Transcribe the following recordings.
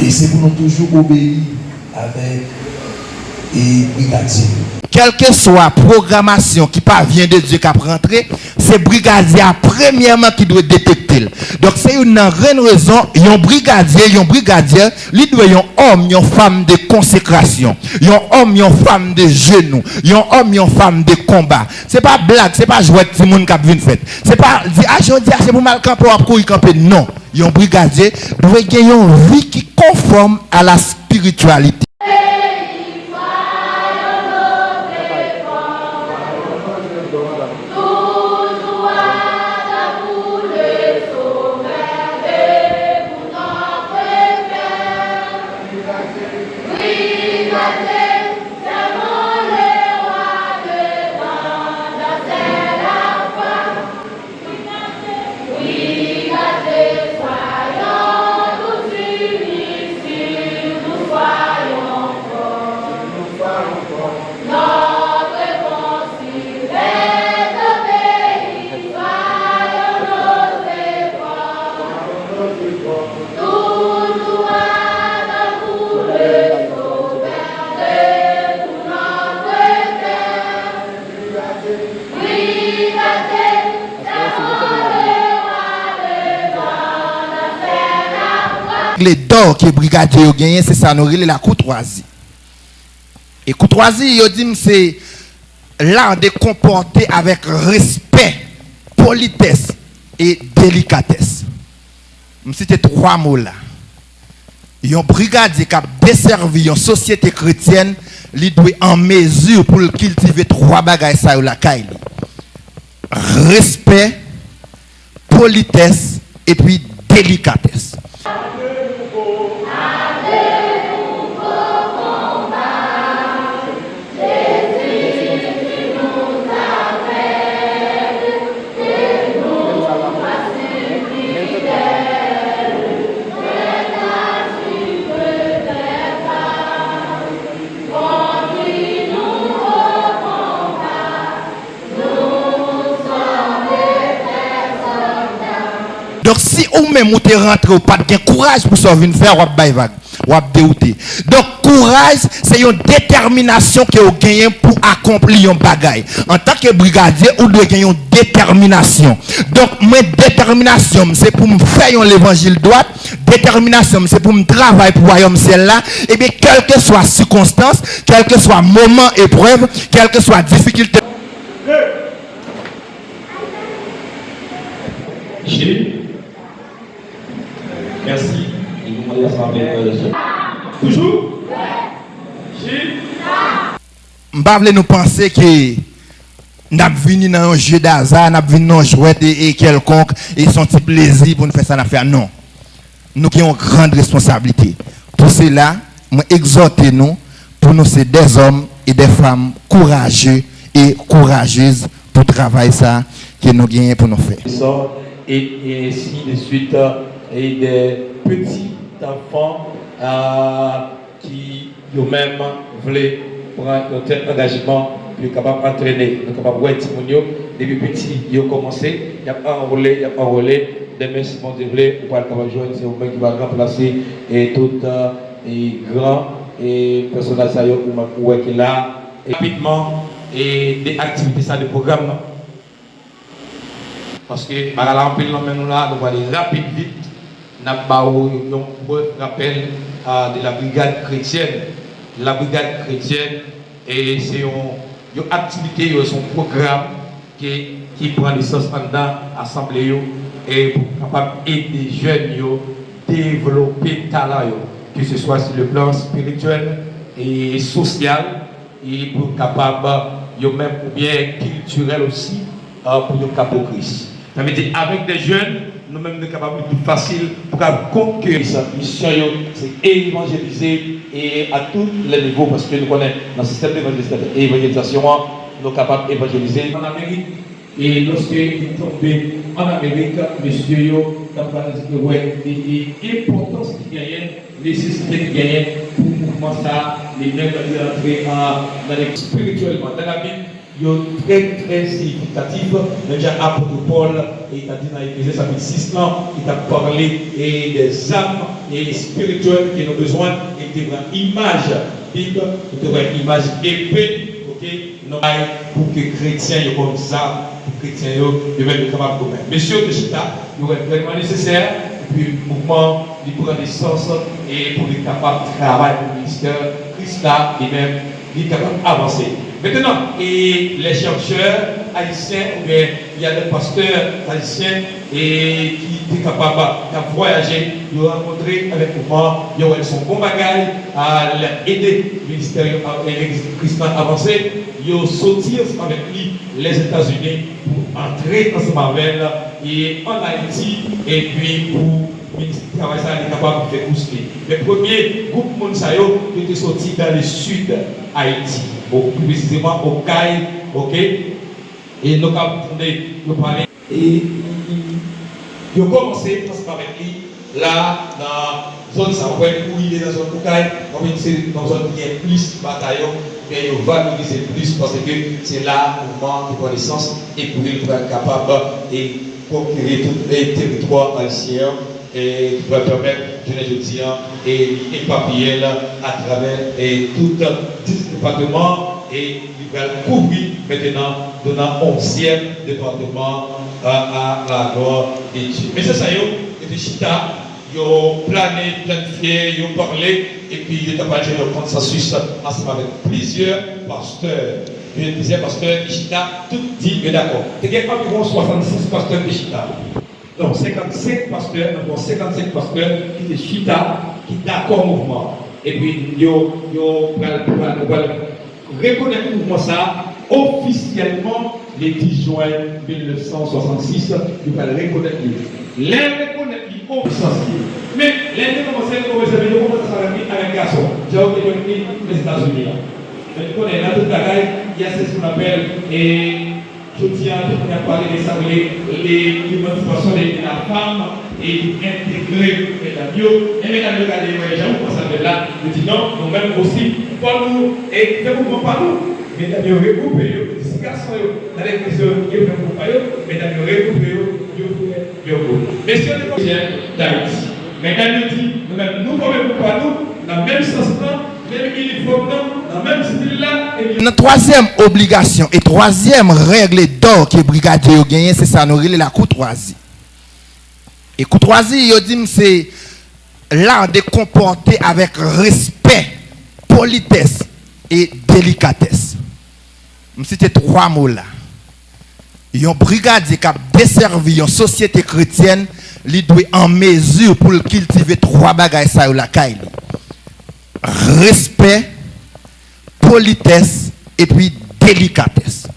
Et c'est pour nous toujours obéir avec et brigadier. Quelle que soit la programmation qui parvient de Dieu qui a rentré, c'est brigadier premièrement qui doit détecter. Donc c'est une raison, un brigadier, il doit être un homme, une femme de consécration, un homme, une femme de genoux, un homme, une femme de combat. C'est pas blague, c'est pas jouer tout le monde qui a vu fait. C'est pas dire ah je dis c'est pour mal camper ou courir camper. Non, un brigadier doit gagner une vie qui conforme à la spiritualité. Les dons que les brigadiers ont gagné, c'est ça, nous relève la courtoisie. Et courtoisie, ils dit c'est l'art de comporter avec respect, politesse et délicatesse. C'était trois mots là. Un brigadier qui a desservi une société chrétienne, il doit en mesure pour cultiver trois bagages ça la caille. Respect, politesse et puis délicatesse. Donc si ou même vous te rentrez ou pas de courage pour sauver une faire ou dérouter. Donc courage c'est une détermination que vous gagnez pour accomplir un bagaille. En tant que brigadier vous devez gagner une détermination. Donc ma détermination c'est pour me faire l'évangile droit, détermination c'est pour me travailler pour royaume celle-là et bien quelle que soit circonstance, quel que soit moment épreuve, quelle que soit difficulté. Merci. Toujours. Je nous penser que nous avons venu dans un jeu d'hasard, nous avons venu dans un jouet et quelconque, et son petit plaisir pour nous faire ça affaire. Non. Nous avons une grande responsabilité. Pour cela, je exhorte nous, pour nous, c'est des hommes et des femmes courageux et courageuses pour travailler ça que nous gagnons pour nous faire. Et ainsi de suite, et des petits enfants qui eux-mêmes voulaient prendre un engagement, puis capable d'entraîner, capable de voir depuis petit, ils ont commencé, il y a enrôlé, demain si on voulait, on va capable de jouer, c'est vous-même qui va remplacer et tout et grand et personnel ça qui est là, et rapidement, et des activités, ça, des programmes. Parce que, par là, nous allons aller rapide, vite. Nous avons un rappel de la brigade chrétienne. La brigade chrétienne, et c'est une activité, c'est un programme qui prend naissance pendant l'Assemblée et pour capable aider les jeunes à développer talent, que ce soit sur le plan spirituel et social, et pour capable, même ou bien culturel aussi, pour le cap au Christ. Ça veut dire avec des jeunes, nous-mêmes sommes capables de plus facile pour conquérir cette mission, c'est évangéliser et à tous les niveaux, parce que nous connaissons dans le système d'évangélisation, nous sommes capables d'évangéliser en Amérique. Et lorsque nous tombons en Amérique, monsieur, nous avons dit l'importance qui gagne, nécessité qui gagne pour le mouvement ça, les mêmes entrer dans les spirituellement. Dans la Bible, très très significatif. Déjà, apôtre Paul, il a dit dans Éphésiens chapitre 6, il a parlé des âmes et spirituelles qui ont besoin et de une image Bible, de une image épée, pour que les chrétiens aient comme ça, pour que les chrétiens aient capable de commettre. Messieurs de Chita, il aurait vraiment nécessaire, et puis le mouvement, il prend des sens et pour être capable de travailler pour le ministère, Christ là, lui-même, il est capable d'avancer. Maintenant, et les chercheurs haïtiens, ou bien il y a des pasteurs haïtiens et qui sont capables de voyager, de rencontrer avec le mouvement, ils ont son bon bagage à aider le ministère christian à avancer, ils ont sorti avec lui les États-Unis pour entrer ensemble avec et en Haïti et puis pour le ministère du Travail est capable de faire pousser. Le premier groupe Monsayo qui était sorti dans le sud Haïti, plus précisément au Caille, ok? Et nous avons parlé et ils ont commencé avec lui là dans la zone Sahouel où il est dans la zone Caille, c'est dans la zone qui est plus bataillon, mais il va valoriser plus parce que c'est là où on de connaissances et pour être capable de conquérir tous les territoires haïtiens et qui va permettre, je ne dis et éparpiller à travers tout le département et il va couvrir maintenant dans le 11e département à la gloire de Dieu. Mais c'est ça, et Chita, ils ont plané, planifié, ils ont parlé et puis ils ont parlé de consensus ensemble avec plusieurs pasteurs. Plusieurs pasteurs de Chita, tout dit est d'accord. Il y a environ 66 pasteurs de Chita. Donc 55 pasteurs, donc 55 pasteurs qui étaient Chita, qui d'accord au mouvement. Et puis, ils ont reconnaître le mouvement ça officiellement le 10 juin 1966. Ils vont reconnaître lui. Les reconnaître lui officiellement. Mais les commencé à travailler avec un garçon. J'ai obtenu les États-Unis. Mais tu connais, dans toute la gaille, il y a ce qu'on appelle je tiens à parler de ça, l'émancipation de la femme et intégrer les bio. Et mesdames, regardez, les gens commencent à faire là. Je dis non, nous-mêmes aussi, pas nous, et faites-vous pas nous. Mesdames, regroupez, ces garçons, dans les prisons, ils ne pas, mesdames, regroupez, messieurs les conseillers d'Haïti. Mesdames, nous-mêmes, nous ne pas nous, dans le même sens, même uniforme, dans le même style là. Notre troisième obligation et troisième règle d'or que le brigadier a gagné, c'est ça, nous relève la courtoisie. Et courtoisie, il dit c'est l'art de comporter avec respect, politesse et délicatesse. Je cite trois mots là. Un brigadier qui a desservi une société chrétienne, il doit en mesure pour cultiver trois bagages ça ou la caille. Respect, politesse et puis délicatesse.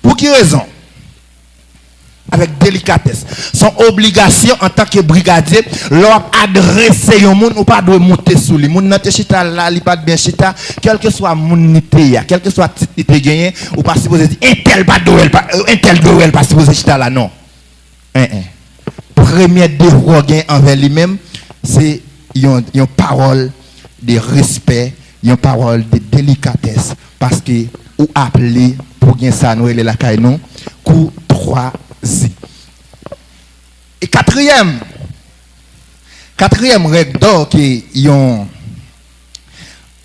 Pour quelle raison? Avec délicatesse. Son obligation en tant que brigadier, leur adresser au monde ou pas de monter sous lui. Moun nante chita là, li pas bien chita, quel que soit mon nité, quel que soit titre nité gagné, ou pas supposé dire un tel pas doel, un tel doel pas supposé chita là non. Premier devoir gain envers lui-même, c'est une parole de respect, une parole de délicatesse parce que ou appelé pour gagner ça nous la caille non courtoisie. Et quatrième règle d'or que yon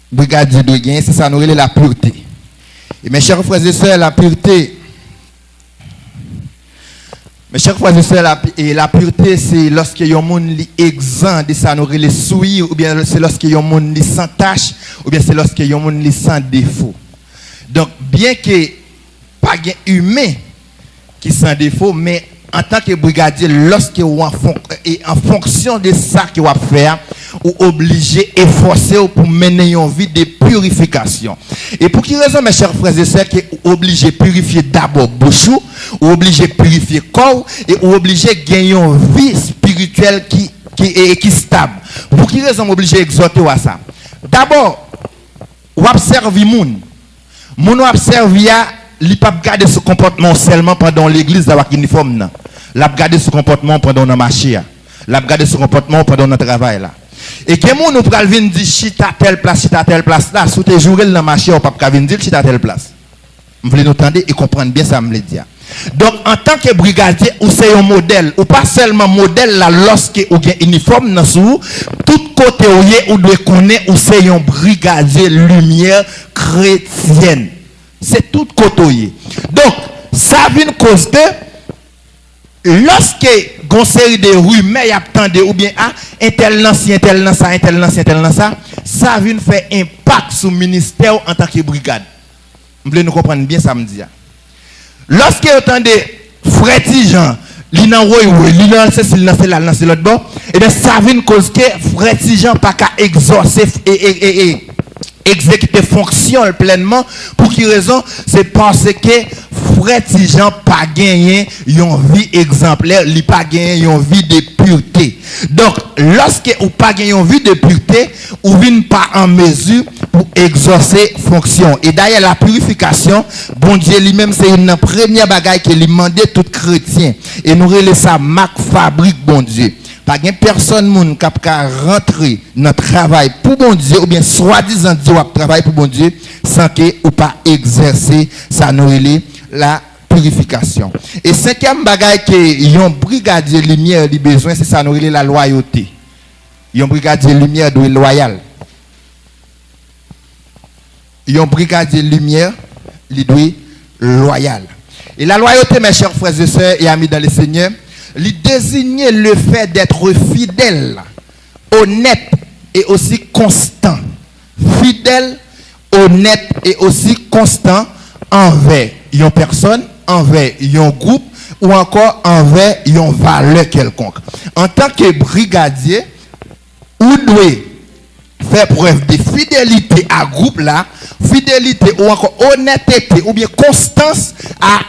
brigadier de gagner, c'est ça nous la pureté. Et mes chers frères et sœurs, la pureté, la pureté, c'est lorsque yon moun li exempt de ça nous les souillure, ou bien c'est lorsque yon moun li sans tache, ou bien c'est lorsque yon moun li sans défaut. Donc bien que pas gain humain qui sans défaut, mais en tant que brigadier, lorsque vous en fonction de ça que vous faire, vous obligé et forcé pour mener une vie de purification. Et pour quelle raison, mes chers frères et sœurs, que vous obligé de purifier d'abord bouchou, vous obligé de purifier corps, et vous obligé de gagner une vie spirituelle qui stable. Pour quelle raison vous obligé d'exhorter à ça? D'abord, vous observez moun. Moun observe il pas garder ce comportement seulement pendant l'église d'avoir uniforme non. L'a garder ce comportement pendant le marché. L'a garder ce comportement pendant notre travail là. Et que moun nous pral venir dire chita telle place là, sous tes jours dans marché ou pas venir dire chita telle place. Vous voulez nous entendre et comprendre bien ça me le dire. Donc en tant que brigadier ou c'est un modèle ou pas seulement modèle là lorsque ou un uniforme dans sous tout côté ou doit connaître ou c'est un brigadier lumière chrétienne. C'est tout côté. Donc ça vient cause que lorsque gon série de rumeurs y attendait ou bien un tel lancien tel dans ça un tel lancien tel dans ça vient faire impact sur le ministère en tant que brigade. Vous voulez nous comprendre bien ça me dit. Lorsque vous entendez frère Tijan, li nan roy, li nan c'est l'autre bord, et bien ça vient cause que frère Tijan pas qu'à exaucer et exécuter fonction pleinement. Pour qui raison? C'est parce que frère Tijan pas gagné une vie exemplaire, li pas gagné une vie de pureté. Donc lorsque ou pas gagné une vie de pureté, ou vient pas en mesure pour exaucer fonction. Et d'ailleurs la purification, bon Dieu lui-même c'est une première bagaille qu'il demandait tout chrétien. Et nous relève ça marque fabrique bon Dieu. Pas de personne moun qui peut rentrer dans le travail pour bon Dieu ou bien soi-disant dire travail pour bon Dieu sans que ou pas exercer ça nous relève la purification. Et cinquième bagaille que yon brigadier lumière li besoin c'est ça nous relève la loyauté. Yon brigadier lumière doit être loyal. Yon brigadier lumière li doit être loyal. Et la loyauté mes chers frères et sœurs et amis dans le Seigneur, lui désigner le fait d'être fidèle, honnête et aussi constant. Fidèle, honnête et aussi constant envers une personne, envers un groupe ou encore envers une valeur quelconque. En tant que brigadier, vous devez faire preuve de fidélité à groupe là, fidélité ou encore honnêteté ou bien constance à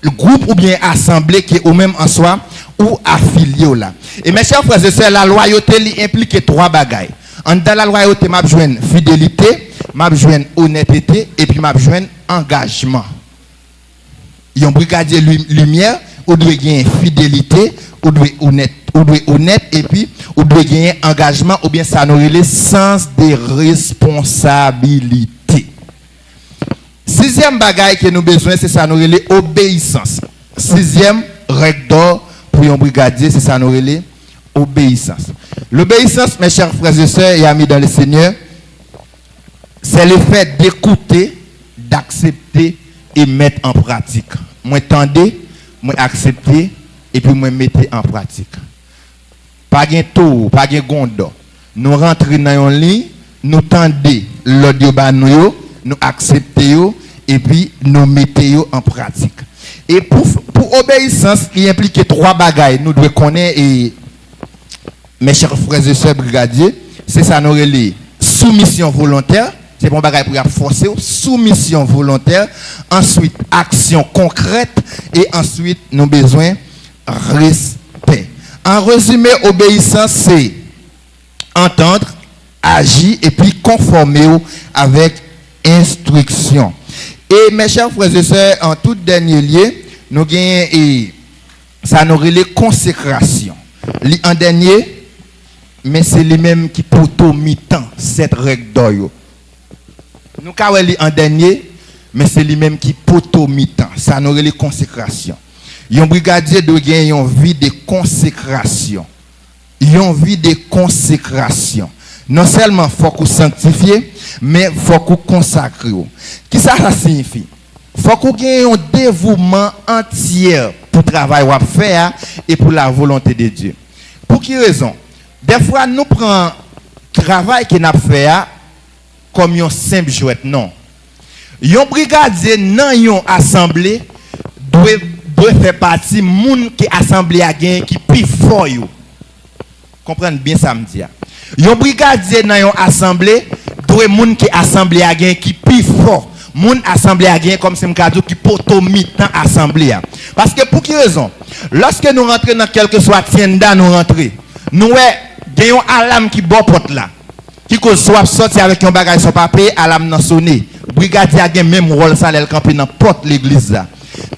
le groupe ou bien assemblée qui est ou même en soi ou affilié là. Et mes chers frères et sœurs, la loyauté implique trois bagailles. Dans la loyauté, m'a besoin fidélité, m'a besoin honnêteté et puis m'a besoin engagement. Il y a un brigadier lumière, ou doit gagner fidélité, ou doit honnête et puis ou doit gagner engagement ou bien ça nous le sens de responsabilité. Sixième bagaille que nous besoin c'est ça nous relève obéissance. Sixième règle d'or pour un brigadier c'est ça nous relève obéissance. L'obéissance mes chers frères et sœurs et amis dans le Seigneur, c'est le fait d'écouter, d'accepter et mettre en pratique. Moi tendez, moi accepter et puis moi mettre en pratique. Pas gain tour, pas gain gondor. Nous rentrer dans un lit, nous tendez l'audio ba nous accepter et puis nous mettons en pratique. Et pour obéissance, il implique trois bagailles. Nous devons connaître et mes chers frères et sœurs brigadiers, c'est ça nous relève soumission volontaire, c'est bon bagaille pour forcer, soumission volontaire, ensuite action concrète et ensuite nous besoin respect. En résumé, obéissance c'est entendre, agir et puis conformer avec instruction. Et mes chers frères et sœurs, en tout dernier lieu, nous gagnons et ça nous relève consécration. En dernier, mais c'est lui-même qui poto mi-temps cette règle d'or. Nous avons en dernier, mais c'est lui-même qui poto mi-temps. Ça nous relève consécration. Un brigadier doit gagner une vie de consécration. Une vie de consécration. Non seulement il faut qu'on sanctifie, mais il faut qu'on consacre. Qu'est-ce que ça signifie? Il faut qu'on ait un dévouement entier pour le travail qu'on fait et pour la volonté de Dieu. Pour quelle raison? Des fois, nous prenons le travail qu'on a fait comme un simple jouet. Non. Un brigadier dans une assemblée doit faire partie de monde qui assemblée à gain qui plus fort. Comprenez bien ça me dit. Un brigadier dans une assemblée doit monde qui assemblée à gain qui plus fort. Moun assemblée à gain comme c'est un cadeau qui poto mi-temps assemblée. Parce que pour quelle raison? Lorsque nous rentrons dans quelque soit tienda nous rentrer, nous gagnons alarme qui bon porte là. Qui cause soit sorti avec un bagage sur papier, alarme nan sonné. Brigadier a même rôle ça elle camper dans porte l'église là.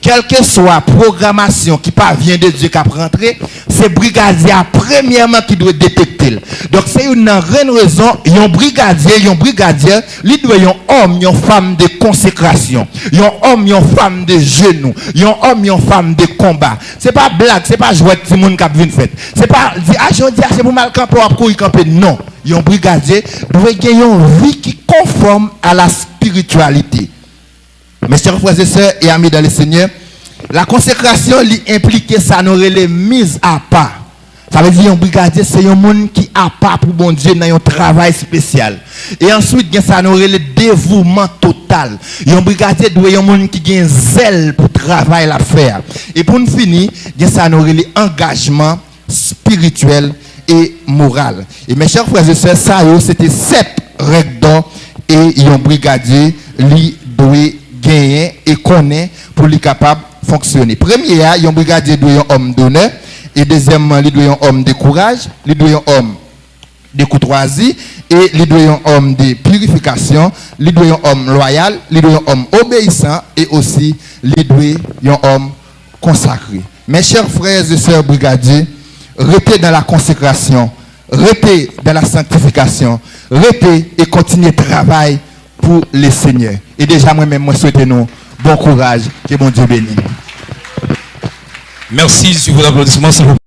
quelle que soit la programmation qui parvient de Dieu qui a rentré, c'est brigadier premièrement qui doit détecter. Donc c'est une raison, un brigadier, il doit être un homme, une femme de consécration, un homme, une femme de genoux, un homme, une femme de combat. C'est pas blague, c'est pas jouer tout le monde qui a vu une fête. C'est pas dire ah je dis c'est pour mal camper ou courir camper. Non, un brigadier doit gagner une vie qui conforme à la spiritualité. Mes chers frères et sœurs et amis dans le Seigneur, la consécration implique ça nous les mises à part. Ça veut dire un brigadier c'est un monde qui a part pour bon Dieu dans un travail spécial. Et ensuite ça nous le dévouement total. Un brigadier doit être un monde qui a un zèle pour travail à faire. Et pour nous finir, ça nous le engagement spirituel et moral. Et mes chers frères et sœurs, ça c'était 7 règles d'or et un brigadier lui doit gagner et connaître pour lui capable de fonctionner. Premier, un brigadier doit être un homme d'honneur. Et deuxièmement, il doit être un homme de courage, il doit être un homme de courtoisie, et il doit être un homme de purification, il doit être un homme loyal, il doit être un homme obéissant, et aussi, il doit être un homme consacré. Mes chers frères et sœurs brigadiers, restez dans la consécration, restez dans la sanctification, restez et continuez le travail pour le Seigneur. Et déjà, moi-même, moi souhaite nous bon courage, que bon Dieu bénisse. Merci sur vos applaudissements, s'il vous plaît.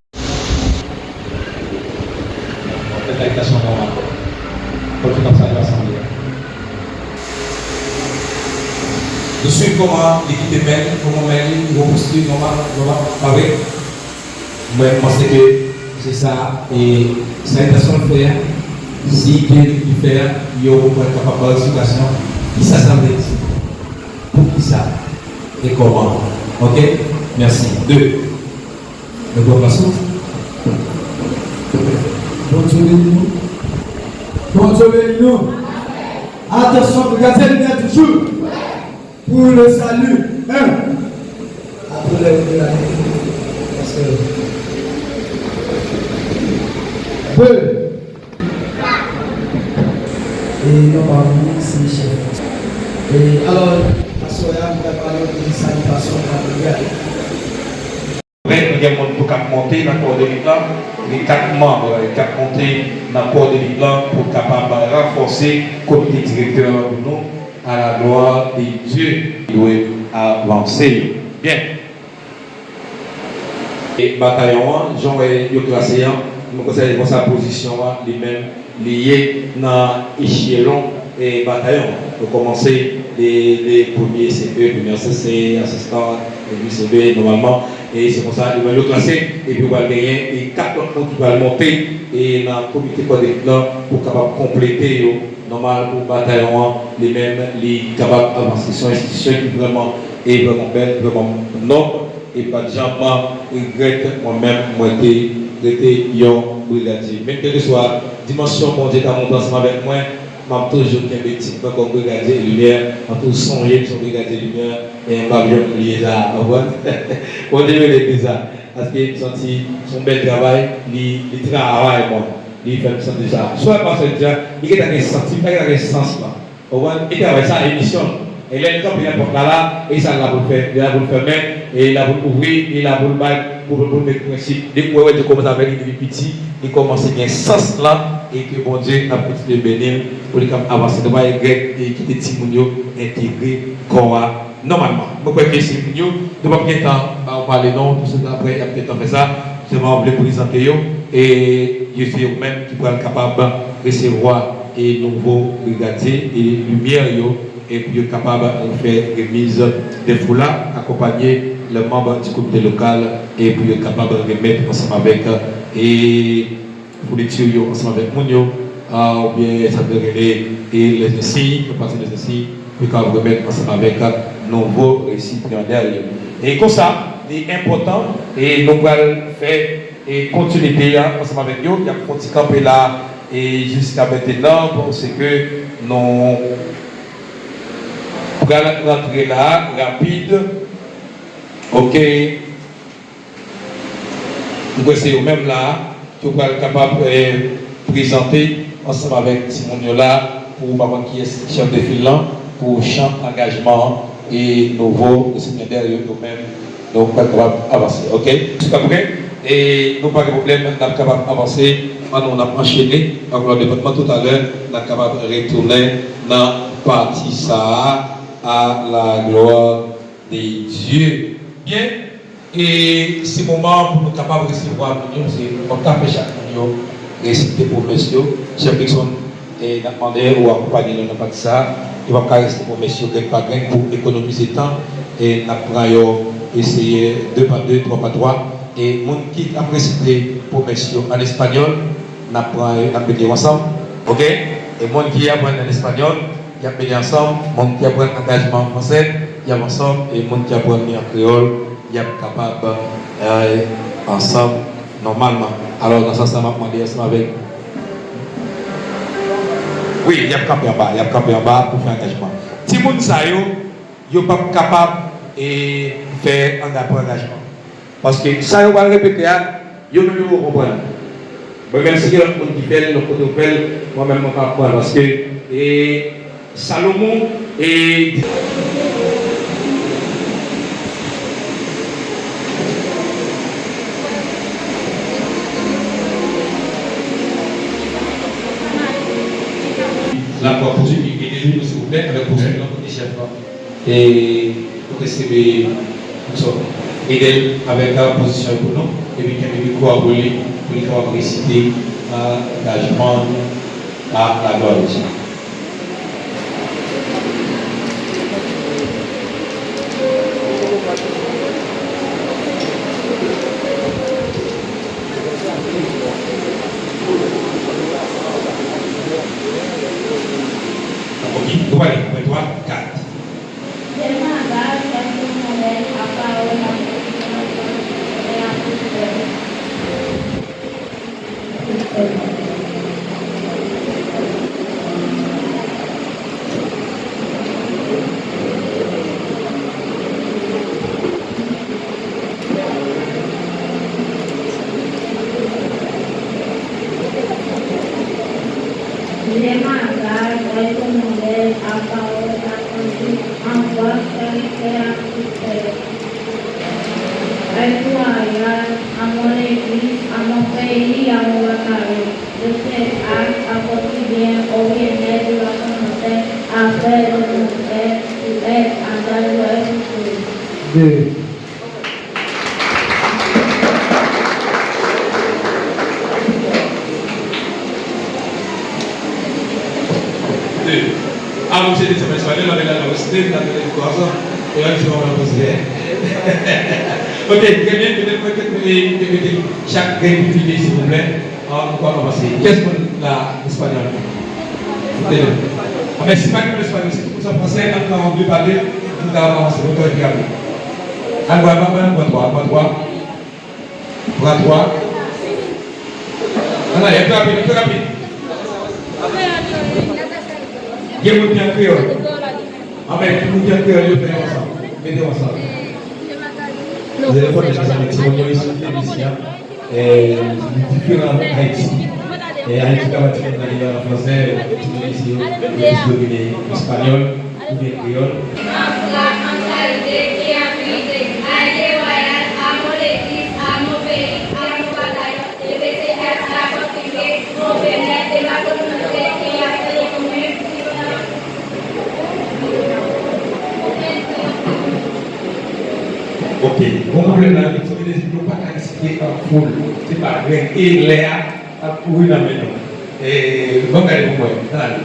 Je suis comment l'équipe de mail, comment mail, comment postuler, comment parler. Moi, je pense que c'est ça. Et c'est l'intention de faire. Si Dieu peut faire, il y aura être capable de situation. Qui s'assemble pour qui ça et comment. Ok? Merci. 2. Le bon passage. Bon Dieu bénis-nous. Bon Dieu bénis-nous. Attention, regardez bien toujours. Pour le salut. Après de la parce que 2. Et normalement, c'est le chef. Et alors, à ce moment-là, vous avez parlé de salutation à la brigade. Nous avons monter dans le corps de l'État, les 4 membres, les 4 montés dans le corps de l'État pour capable renforcer le comité directeur de nous à la gloire de Dieu qui doit avancer. Bien. Et bataillon, Jean est classé, nous conseillons sa position, les mêmes liés dans l'échelon et bataillon. Pour commencer les premiers CE, premiers CC, assistants, les CB normalement. Et c'est pour ça que nous allons classer et puis on va gagner et 4 autres qui vont monter et dans le comité là pour capable compléter normal pour bataillon les mêmes les capables d'avancer. Ce sont des institutions qui vraiment est vraiment belle, vraiment noble et pas de gens regrette moi-même moi été un brigadier. Même que ce soit dimension mon Dieu qui a monté ensemble avec moi. Je toujours un petit peu comme brigadier lumière, je toujours songer sur brigadier lumière et un pavillon lié à on est bizarre parce qu'il me sentit son bel travail, il travaille moi, il fait me sentir ça. Soit parce que il est dans un sentiment, il est dans un sens là. Il travaille ça à l'émission. Et là, il y a un porte là, et ça l'a pour faire, il a pour faire même, et il a pour ouvrir, il a pour le bail, pour mettre le principe. Dès que tu commences avec les petits, il commence à bien sens là, et que bon Dieu a petit le bénir pour les avancer devant les Grecs et quitter Timounio intégrer Cora normalement. Je crois que c'est Timounio, de pas bien temps, on parle non, tout ça après, il y a peut-être fait ça, c'est vraiment voulu présenter et je suis même qui pourra être capable de recevoir et nouveaux brigadiers et lumière et puis capable de faire remise des foulards, accompagner les membres du comité local et puis capable de remettre ensemble avec et pour les tirer ensemble avec Mounio, ou bien ça peut aller et les essais, passer les essais, puis quand vous remettre ensemble avec nouveaux récipiendaires. Et comme ça, c'est important et nous allons faire et continuer ensemble avec nous, il y a un petit camp là et jusqu'à maintenant, parce que nous allons rentrer là, rapide, ok, nous essayons même là, tu vas être capable de présenter ensemble avec Simon là pour qui est chef de file pour champ engagement et nouveau, le séminaire, nous-mêmes, nous sommes capables d'avancer. Ok? Tout à prêt? Et nous pas de problème, nous sommes capables d'avancer. On a enchaîné, on le département tout à l'heure, nous sommes capables de retourner dans partie ça à la gloire des dieux. Bien? Et c'est le moment pour nous capables de recevoir nous, c'est pour taper chaque nous réciter pour monsieur, chef Dixon, et nous demander ou accompagner nous dans ça, il va réciter pour monsieur Greg Pagrin pour économiser temps, et nous allons essayer 2 par 2, 3 par 3, et mon qui a récité pour monsieur en espagnol, nous allons ensemble, ok? Et mon qui apprend en espagnol, il y a ensemble, mon qui apprend engagement en français, il y a ensemble, et mon qui apprend en créole, il y a capable ensemble normalement. Alors dans ce sens, je vais demander avec. Oui, il y a capé en bas, pour faire engagement. Si vous n'êtes pas capable de faire un engagement. Parce que ça, vous va répéter, vous ne pouvez pas comprendre. Même si vous avez un qui fait, moi-même, je ne peux pas comprendre. Parce que Salomon et. La poursuite qui est désolé, s'il vous plaît, avec poursuite de notre chef. Et pour recevoir aider avec la position pour nous, et puis qu'il y a quoi pour lui, pour réciter l'engagement à la gloire de Dieu. Vous allez, 3, 4. Monsieur des Espagnol avec la université, la décoration, et là, je vais en poser. Ok, très bien, peut-être chaque game fini, s'il vous plaît. On va commencer. Qu'est-ce que l'espagnol? Mais c'est pas que l'espagnol, c'est tout ça français, quand on a envie de parler, tout à l'heure, on va regarder. Alors, on va voir, alors, il est plus rapide. Il y a un bien créole. Avec un bien créole, il fait ensemble. Mettez ensemble. Vous allez voir les gens avec Simon ici, et différents Haïti. Et Haïti, quand tu es en français, tu es ici, l'espagnol, ou bien créole. Ok, bon problème là, il faut que les gens ne pas citer en foule. C'est pas vrai. Et Léa a couru dans la maison. Et bon, allez, pour moi. Allez.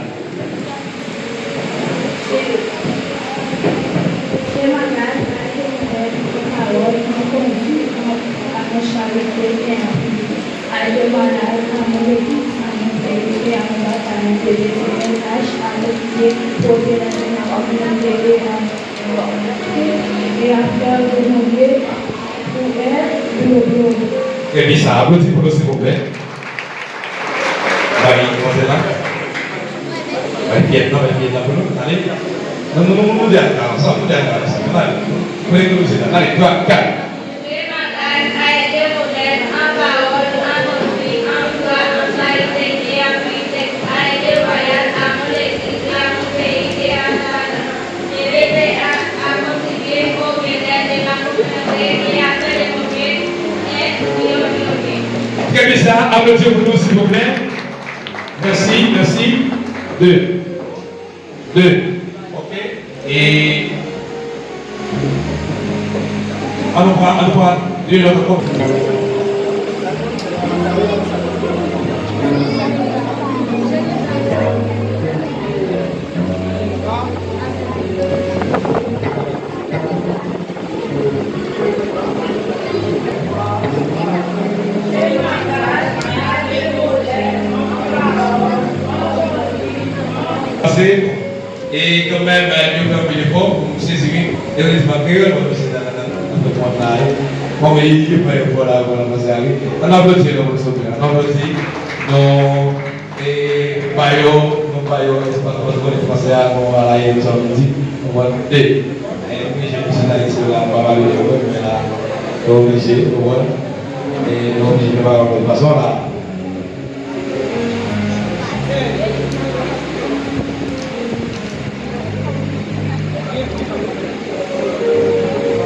Très bien, ça applaudit pour nous, s'il vous plaît. Allez, commencez là. Allez, là pour nous. Allez. Non, d'accord. Ça, vous d'accord. Allez, prenez nous là. Allez, 3, 4. Très bien, ça. Applaudissez pour nous, s'il vous plaît. Merci, merci. Deux. Ok. Et. Allons voir. Deux, l'autre. Et quand même, nous avons fait l'effort pour nous saisir et les matériels pour nous saisir dans notre montagne. Bon, mais il n'y a pas de voilà, on applaudit, on applaudit. Nos paillots, c'est pas trop les Français à la nous avons dit, on va noter. Et puis, j'ai mis ça là, on va aller, mais là, on est obligé, on va. Et on est obligé de voir de façon là.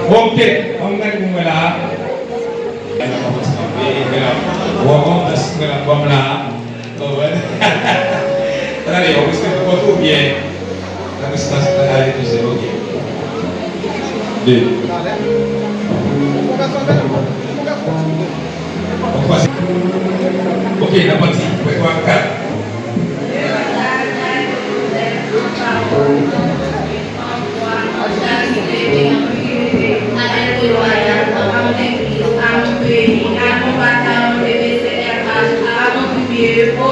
Ok, on va nous là. On va là. Allez, on va se faire tout bien. La distance est ok. Deux. Ok, la partie. On va faire 4. Au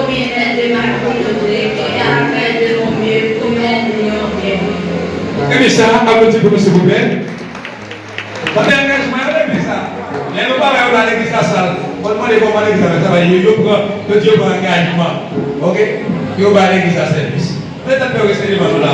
bien-être de ma communauté et à faire de mon mieux pour mener l'union bien. Et bien ça, applaudissez pour nous s'il vous plaît. Votre engagement, mais ça. Mais nous parlons de l'église à salle. On demande comment l'église à travailler. Le Dieu prend engagement. Ok? Il va à l'église à service. Peut-être que vous restez devant nous là.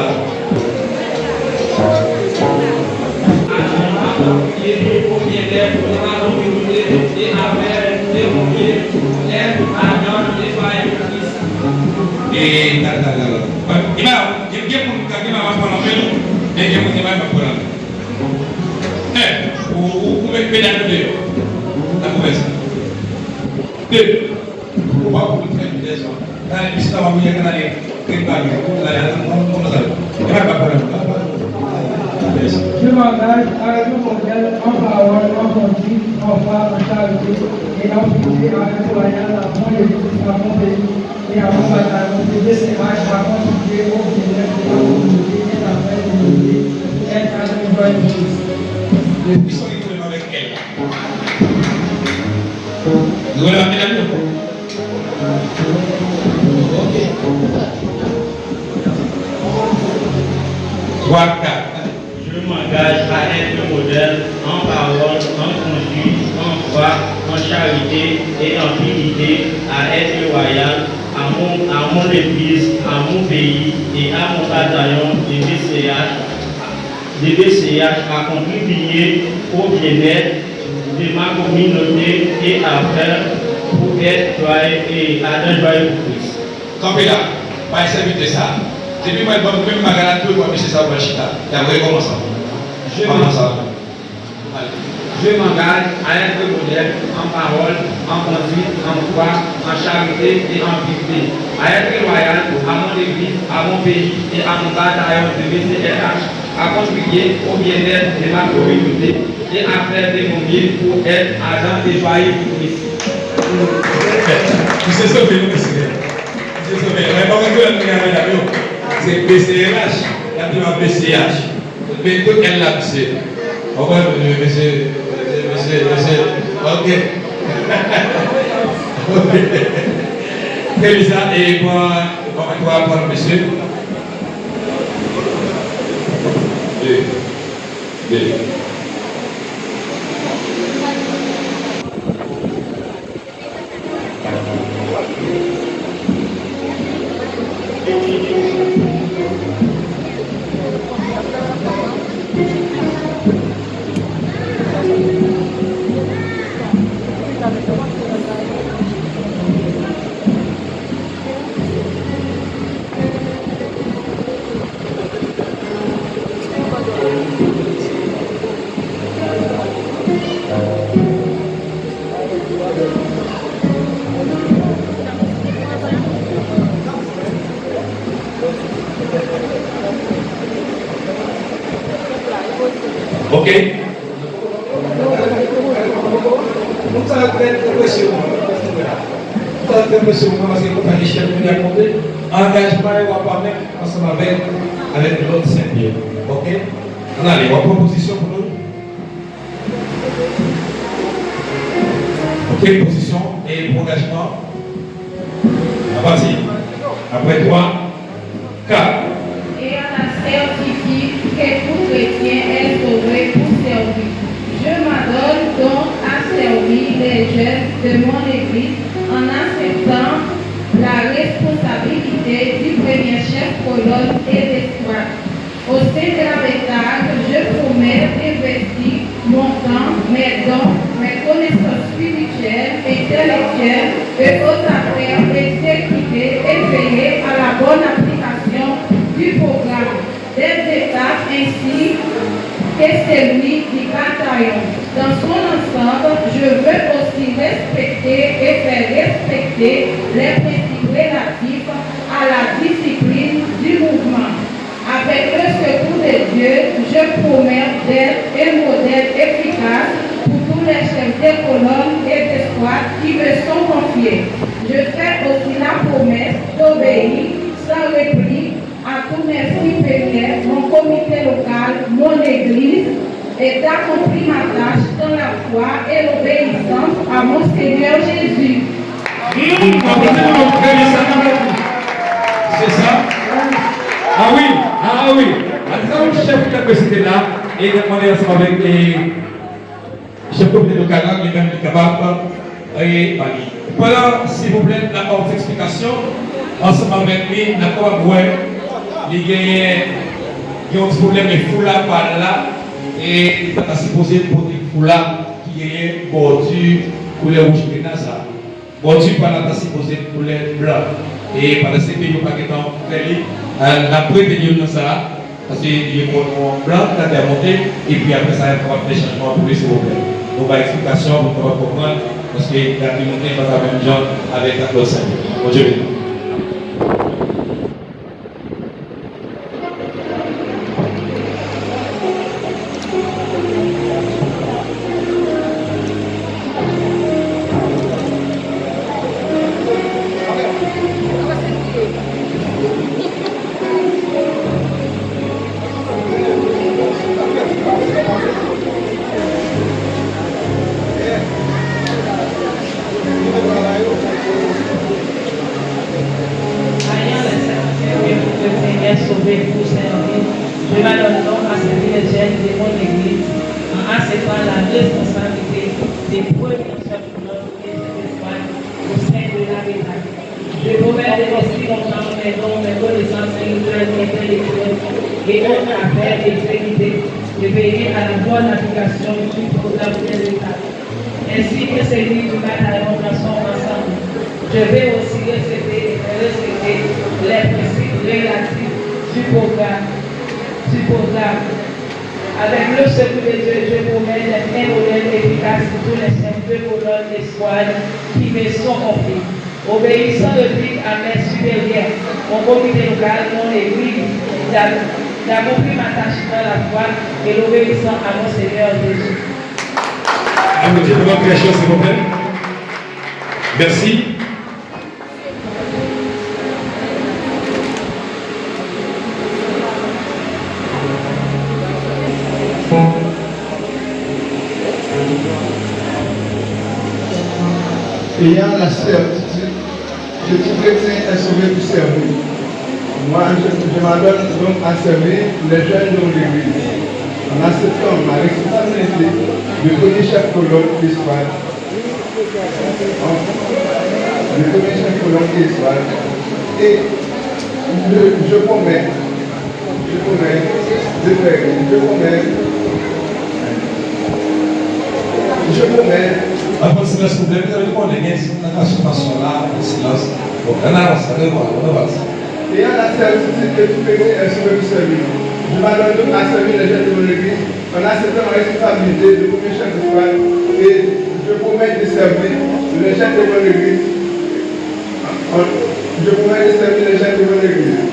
Et je m'engage à être modèle en parole, en conduite, en foi, en charité et en pitié à nettoyer à mon église, à mon pays et à mon bataillon. De ces marches à contribuer au bien-être de la communauté et à faire de l'unité et à une bonne église. Ils sont libres avec elle. Nous allons amener la main. Je m'engage à être modèle en parole, en conduite, en foi, en charité et en fidélité, à être loyal à mon église, à mon pays et à mon bataillon de BCH, à contribuer au bien-être de ma communauté et à faire pour être joyeux et à un joyeux pour Christ. Campez là, pas essayer de ça. Depuis moi, je vais me garantir pour M. Sabouachita. Et après, comment ça? Je m'engage à être modèle en parole, en conduite, en foi, en charité et en vérité, à être loyal à mon église, à mon pays et à mon bataillon de BCRH, à contribuer au bien-être de ma communauté et à faire de mon mieux pour être agent et joyeux pour Christ. Vous êtes sauvé, monsieur. Vous êtes sauvé. C'est BCRH. Il y a toujours BCH. Mais tout elle l'a poussé. Au revoir, monsieur. Ok. Très bizarre. Et moi, on va voir monsieur. Deux. ça va être impressionnant. Ça va être impressionnant parce que vous avez des chefs qui viennent monter. Engagement, il va pas mettre ensemble avec l'autre Saint-Pierre. Ok? On a les propositions pour nous. Ok, position et engagement. À partir. Après 3, 4. Et on a certifié que tout chrétien est sauvé pour servir. Je m'adonne donc à servir les jeunes de mon Église en acceptant la responsabilité du premier chef colonne et d'escouade. Au sein de la bétail, je promets d'investir mon temps, mes dons, mes connaissances spirituelles, intellectuelles et autres affaires exécutées et veiller à la bonne application du programme des étapes ainsi que celui du bataillon. Dans son ensemble, je veux aussi respecter et faire respecter les principes relatifs à la discipline du mouvement. Avec le secours de Dieu, je promets d'être un modèle efficace pour tous les chefs de colonne et d'escouade qui me sont confiés. Je fais aussi la promesse d'obéir sans réplique à tous mes supérieurs, mon comité local, mon église, et d'accomplir ma tâche dans la foi et l'obéissance à mon Seigneur Jésus. C'est ça? Ah oui. Maintenant, le chef qui a précédé là, et il a demandé ensemble avec les chefs comité local, les mêmes capables, et Bali. Voilà, s'il vous plaît, la ordre d'explication, ensemble avec lui, d'accord, ouais, il y a un problème de foulard par là, et il est supposé pour des foulards qui est bordure couleur rouge et ça. Bordure par là, il est supposé couleur blanc. Et par ce pays, il n'y a pas de temps la prévenir dans ça, parce qu'il y a un blanc qui a monté, et puis après ça, il y a des changements pour lui, s'il vous plaît. Donc, par explication, vous pouvez comprendre, parce qu'il y a des montées dans la même genre avec la clause 5. Bon Dieu. Avec le secours de Dieu, je promets d'être un modèle efficace pour tous les chefs de colonne d'escouade qui me sont confiés. Obéissant le but à mes supérieurs, mon comité local, mon église, d'accomplir ma tâche dans la foi et l'obéissant à mon Seigneur Jésus. Applaudissez pour votre création, s'il vous plaît. Merci. Ayant la certitude que tout chrétien est sauvé pour servir. Moi, je m'adonne donc à servir les jeunes de l'Église en acceptant ma responsabilité de premier chef colonne d'escouade. Et je promets Après, silence, vous voulez dire qu'on est bien, c'est une association là, le silence. Bon, on avance, on avance. Et à la certitude que tout chrétien est sauvé pour servir. Je m'adonne donc à servir les jeunes de mon Église en acceptant ma responsabilité de premier chef d'escouade et je promets de servir les jeunes de mon Église. Je promets de servir les jeunes de mon Église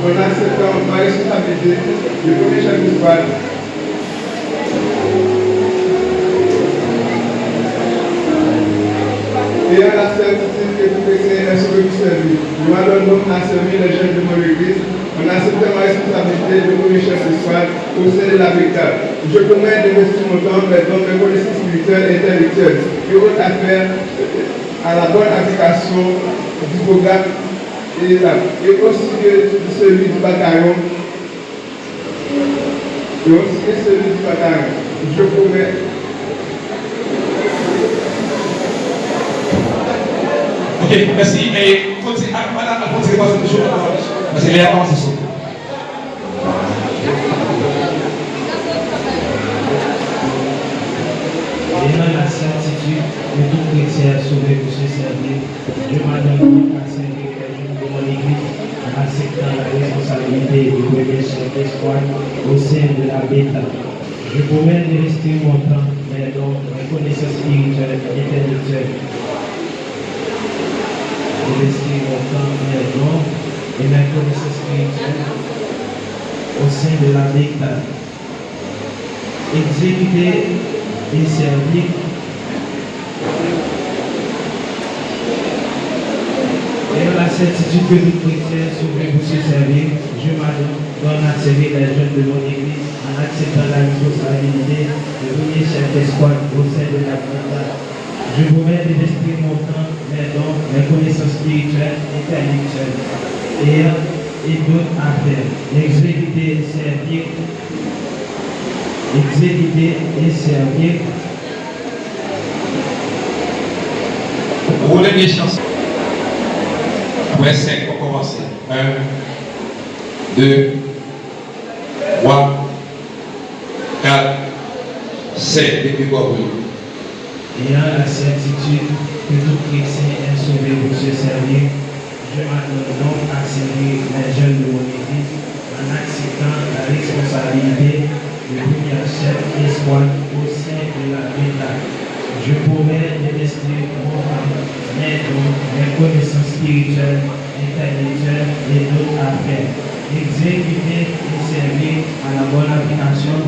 en acceptant ma responsabilité de premier chef d'escouade. ayant la certitude que tout chrétien est sauvé pour servir. Je m'adonne donc à servir les jeunes de mon église en acceptant ma responsabilité de premier chef de squad au sein de la brigade. Je promets d'investir mon temps, mes dons, mes connaissances spirituelles et intellectuelles et autres affaires à la bonne application du programme et aussi que celui du bataillon. Je promets. Ok, merci. Mais madame, continuez pas cette chose. Parce qu'il est avancé ça. Ayant la certitude que tout chrétien est sauvé pour se servir, je m'adonne à servir les jeunes de mon église en acceptant la responsabilité du premier chef d'espoir au sein de la bêta. Je promets d'investir mon temps, mes dons, mes connaissances spirituelles et intellectuelles. D'investir mon temps, mes dons et mes connaissances spirituelles au sein de la bêta. Exécuter et servir ayant la certitude que tout chrétien est sauvé pour se servir, je m'adonne à servir les jeunes de mon église en acceptant la responsabilité de premier chef d'espoir au sein de la brigade. Je promets d'investir mon temps, mes dons, mes connaissances spirituelles et intellectuelles et d'autres affaires. Exécuter et servir. Exécuter et servir. Roulez les chansons. Après 5, on commence. 1, 2, 3, 4, 5. Depuis quoi vous? Ayant la certitude que tout chrétien est sauvé pour se servir, je m'adonne donc à servir les jeunes de mon église en acceptant la responsabilité de premier chef d'espoir au sein de la bêta. Je promets d'investir mon temps, mes dons, mes connaissances spirituelles, intellectuelles et d'autres affaires. Exécuter et servir à la bonne application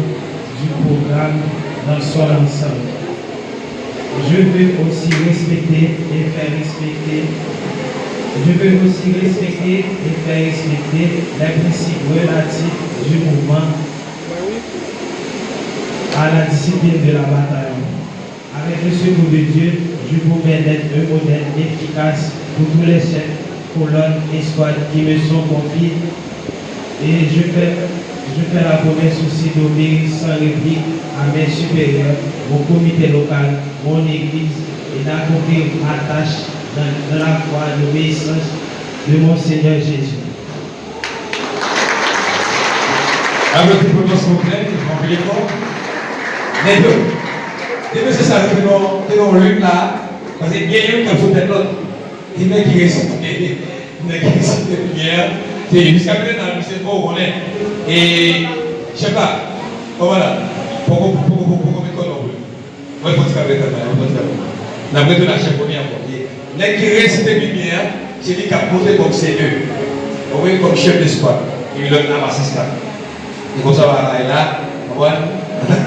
du programme dans son ensemble. Je veux aussi respecter et faire respecter. Je veux aussi respecter et faire respecter les principes relatifs du mouvement à la discipline de la bataille. Avec le secours de Dieu, je promets d'être un modèle efficace pour tous les chefs, colonnes et squads qui me sont confiés. Et je fais la promesse aussi d'obéir sans réplique à mes supérieurs, mon comité local, mon église, et d'accomplir ma tâche dans la foi d'obéissance de mon Seigneur Jésus. Alors, tu peux s'il vous plaît, tu peux l'effort. Mais deux, c'est ça, tu peux le là, parce qu'il y a un qui faut être l'autre. Il y a qui récite les prières. C'est jusqu'à maintenant, c'est pas où on est. Et je sais pas, voilà, pourquoi mettre non plus. Moi, il faut dire avec la vraie de la chef première. Les qui récitent les lumières, c'est lui qui a monté comme Seigneur. Vous voyez, comme chef d'espoir. Il leur a passé ça. Et comme ça, va là, voilà,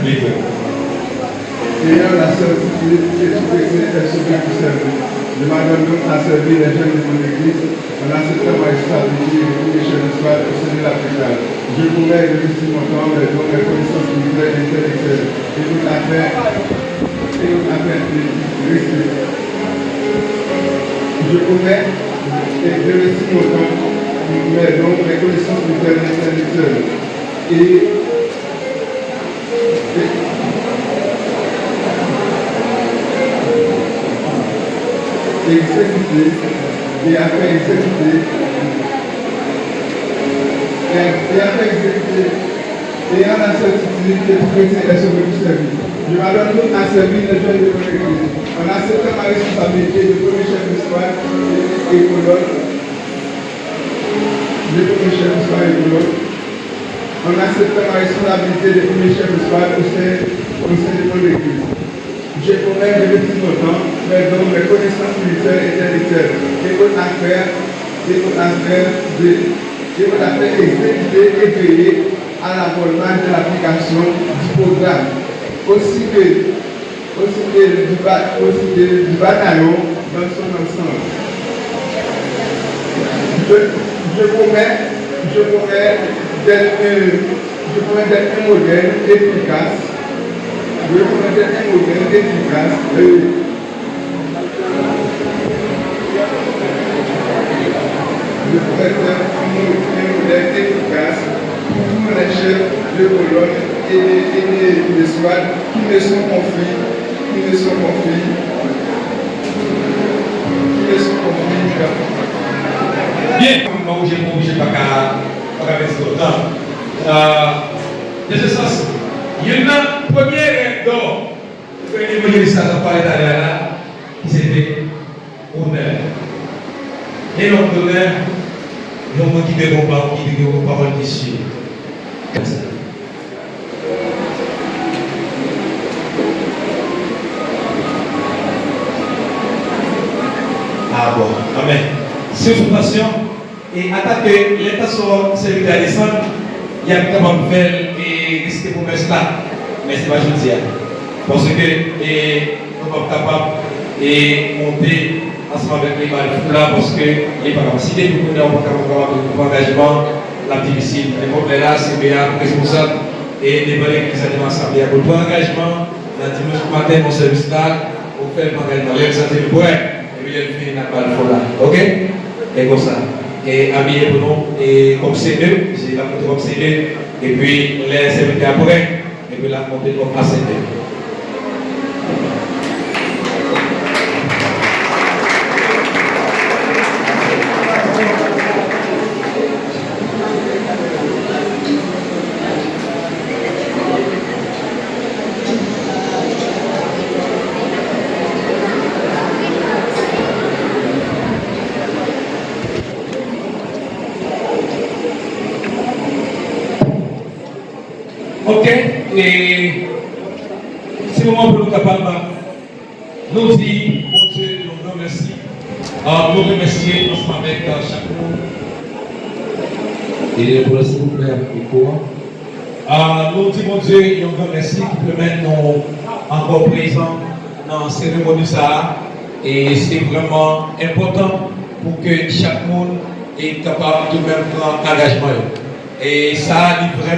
livre. Ayant la certitude que tout chrétien est sauvé pour servir. Je m'adonne donc à servir les jeunes de mon église en acceptant ma responsabilité de premier chef d'espoir au sein de la brigade. Je promets d'investir mon temps, mes dons, mes connaissances spirituelles et intellectuelles et toute affaire de respect. Je promets d'investir mon temps, mes dons, mes connaissances spirituelles et intellectuelles exécuter et après exécuter ayant la certitude que tout chrétien est sauvé pour servir. Je m'adonne donc à servir les jeunes de mon église en acceptant ma responsabilité de premier chef d'espoir et colonne. En acceptant ma responsabilité de premier chef d'espoir au sein de mon église. Je promets d'investir mon temps, mes dons, mes connaissances spirituelles et intellectuelles et votre affaire exécuter et veiller à la bonne marche de l'application du programme, aussi que du bataillon, dans son ensemble. Je promets d'être un modèle efficace. Je promets d'être un modèle efficace. Je pourrais être un modèle efficace pour tous les chefs de colonne et de SWAT qui ne sont confiés. Bien, moi j'ai pas obligé pas mettre ce temps. De ce sens, il y a une première règle d'or que les législateurs parlaient là, qui c'était honneur. Et l'homme d'honneur, l'homme qui dit vos paroles dessus. Ah bon, amen. Si vous passion et attaquer l'intention serviteur à descendre, il y a capable de faire et risquer pour mettre là. Mais ce n'est pas juste. Parce que nous sommes capables de monter ensemble avec les balles là parce que les capacités du monde n'ont pas capable de engagement, la difficile. Les problèmes là, c'est bien responsable et les valeurs qui sont ensemble. Pour tout engagement, dans dimanche matin, mon service là, on fait l'engagement. Les santé le bois. Et puis, il y a une là. Ok? Et comme ça. Et habillé pour nous. Et comme C2, c'est la montée comme C2. Et puis, les serviteurs après. Et puis, la montée comme AC2. Ok, et c'est le moment pour nous capables nous dire, mon Dieu, nous remercions. Nous remercions ensemble avec chaque monde. Et pour s'il vous plaît, avec le courant. Nous disons, mon Dieu, nous remercions qui permettent nous encore présents dans la cérémonie ça. Et c'est vraiment important pour que chaque monde est capable de même prendre engagement. Et ça, il vraiment